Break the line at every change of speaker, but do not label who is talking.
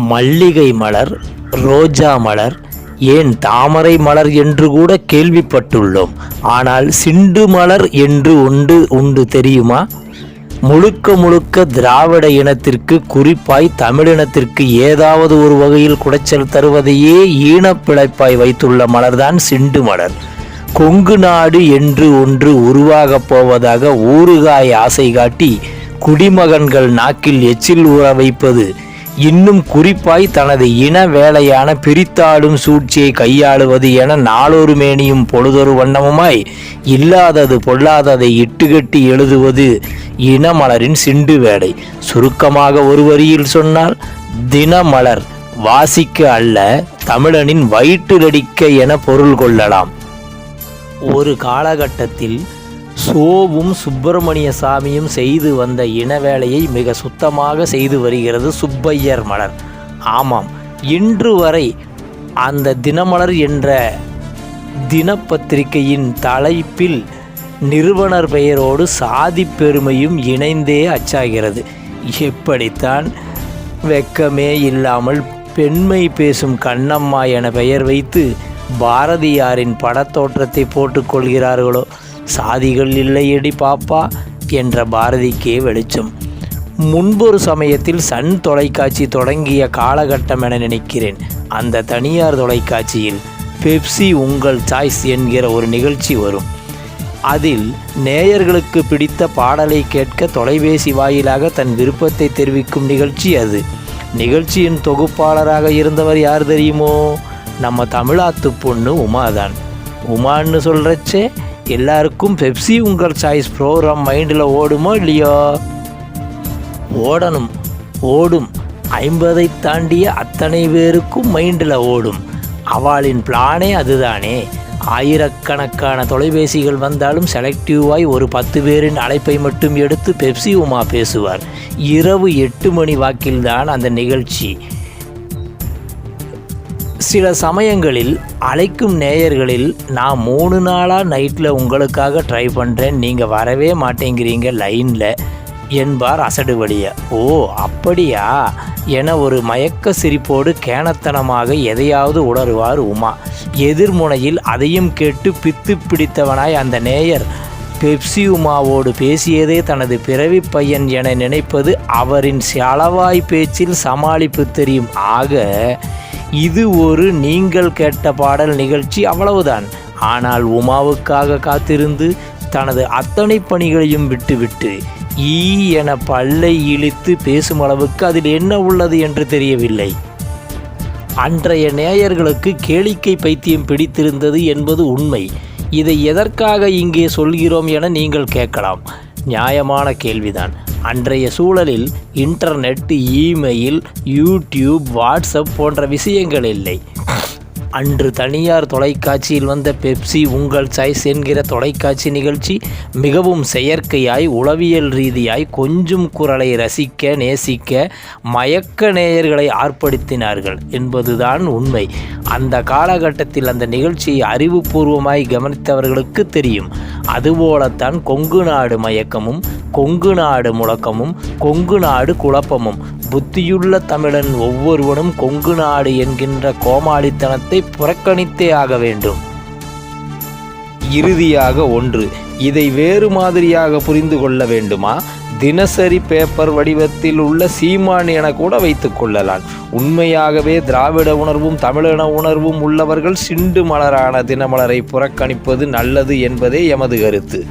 மல்லிகை மலர், ரோஜா மலர், ஏன் தாமரை மலர் என்று கூட கேள்விப்பட்டுள்ளோம். ஆனால் சிண்டு மலர் என்று உண்டு தெரியுமா? முழுக்க முழுக்க திராவிட இனத்திற்கு, குறிப்பாய் தமிழினத்திற்கு ஏதாவது ஒரு வகையில் குடைச்சல் தருவதையே ஈனப்பிழைப்பாய் வைத்துள்ள மலர்தான் சிண்டு மலர். கொங்கு நாடு என்று ஒன்று உருவாகப் போவதாக ஊறுகாய் ஆசை காட்டி குடிமகன்கள் நாக்கில் எச்சில் ஊற வைப்பது, இன்னும் குறிப்பாய் தனது இன வேலையான பிரித்தாளும் சூழ்ச்சியை கையாளுவது என நாளொரு மேனியும் பொழுதொரு வண்ணமுமாய் இல்லாதது பொல்லாததை இட்டுக்கட்டி எழுதுவது இனமலரின் சிண்டு வேலை. சுருக்கமாக ஒரு வரியில் சொன்னால், தினமலர் வாசிக்க அல்ல, தமிழனின் வயிற்றிலடிக்க என பொருள் கொள்ளலாம். ஒரு காலகட்டத்தில் சோவும் சுப்பிரமணிய சாமியும் செய்து வந்த இன வேலையை மிக சுத்தமாக செய்து வருகிறது சுப்பையர் மலர். ஆமாம், இன்று வரை அந்த தினமலர் என்ற தினப்பத்திரிகையின் தலைப்பில் நிறுவனர் பெயரோடு சாதி பெருமையும் இணைந்தே அச்சாகிறது. எப்படித்தான் வெக்கமே இல்லாமல் பெண்மை பேசும் கண்ணம்மா என பெயர் வைத்து பாரதியாரின் படத்தோற்றத்தை போட்டுக்கொள்கிறார்களோ. சாதிகள் இல்லையடி பாப்பா என்ற பாரதிக்கே வெளிச்சம். முன்பொரு சமயத்தில் சன் தொலைக்காட்சி தொடங்கிய காலகட்டம் என நினைக்கிறேன். அந்த தனியார் தொலைக்காட்சியில் பெப்சி உங்கள் சாய்ஸ் என்கிற ஒரு நிகழ்ச்சி வரும். அதில் நேயர்களுக்கு பிடித்த பாடலை கேட்க தொலைபேசி வாயிலாக தன் விருப்பத்தை தெரிவிக்கும் நிகழ்ச்சி அது. நிகழ்ச்சியின் தொகுப்பாளராக இருந்தவர் யார் தெரியுமோ? நம்ம தமிழாத்து பொண்ணு உமாதான். உமான்னு சொல்கிறச்சே எல்லாருக்கும் பெப்சி உங்கள் சாய்ஸ் ப்ரோக்ராம் மைண்டில் ஓடுமோ இல்லையோ? ஓடும். 50 தாண்டிய அத்தனை பேருக்கும் மைண்டில் ஓடும். அவளின் பிளானே அதுதானே. ஆயிரக்கணக்கான தொலைபேசிகள் வந்தாலும் செலக்டிவாய் ஒரு 10 பேரின் அழைப்பை மட்டும் எடுத்து பெப்சி உமா பேசுவார். இரவு 8 மணி வாக்கில்தான் அந்த நிகழ்ச்சி. சில சமயங்களில் அழைக்கும் நேயர்களில், நான் 3 நாளாக நைட்டில் உங்களுக்காக ட்ரை பண்ணுறேன், நீங்கள் வரவே மாட்டேங்கிறீங்க லைனில் என்பார் அசடு வழியா. ஓ அப்படியா என ஒரு மயக்க சிரிப்போடு கேனத்தனமாக எதையாவது உணர்வார் உமா. எதிர்முனையில் அதையும் கேட்டு பித்து பிடித்தவனாய் அந்த நேயர் பெப்சி உமாவோடு பேசியதே தனது பிறவி பையன் என நினைப்பது அவரின் அளவாய் பேச்சில் சமாளிப்பு தெரியும். ஆக இது ஒரு நீங்கள் கேட்ட பாடல் நிகழ்ச்சி, அவ்வளவுதான். ஆனால் உமாவுக்காக காத்திருந்து தனது அத்தனை பணிகளையும் விட்டுவிட்டு ஈ என பல்லை இழித்து பேசும் அளவுக்கு அதில் என்ன உள்ளது என்று தெரியவில்லை. அன்றைய நேயர்களுக்கு கேளிக்கை பைத்தியம் பிடித்திருந்தது என்பது உண்மை. இதை எதற்காக இங்கே சொல்கிறோம் என நீங்கள் கேட்கலாம். நியாயமான கேள்விதான். அன்றைய சூழலில் இன்டர்நெட், இமெயில், யூடியூப், வாட்ஸ்அப் போன்ற விஷயங்கள் இல்லை. அன்று தனியார் தொலைக்காட்சியில் வந்த பெப்சி உங்கள் சாய்ஸ் என்கிற தொலைக்காட்சி நிகழ்ச்சி மிகவும் செயற்கையாய், உளவியல் ரீதியாய் கொஞ்சும் குரலை ரசிக்க நேசிக்க மயக்க நேயர்களை ஆர்ப்படுத்தினார்கள் என்பதுதான் உண்மை. அந்த காலகட்டத்தில் அந்த நிகழ்ச்சியை அறிவுபூர்வமாய் கவனித்தவர்களுக்கு தெரியும். அதுபோலத்தான் கொங்கு நாடு மயக்கமும், கொங்கு நாடு முழக்கமும், கொங்கு நாடு குழப்பமும். புத்தியுள்ள தமிழன் ஒவ்வொருவனும் கொங்கு நாடு என்கின்ற கோமாளித்தனத்தை புறக்கணித்தே ஆக வேண்டும். இறுதியாக ஒன்று, இதை வேறு மாதிரியாக புரிந்து கொள்ள வேண்டுமா? தினசரி பேப்பர் வடிவத்தில் உள்ள சீமான் என கூட வைத்துக் கொள்ளலாம். உண்மையாகவே திராவிட உணர்வும் தமிழின உணர்வும் உள்ளவர்கள் சிண்டு மலரான தினமலரை புறக்கணிப்பது நல்லது என்பதே எமது கருத்து.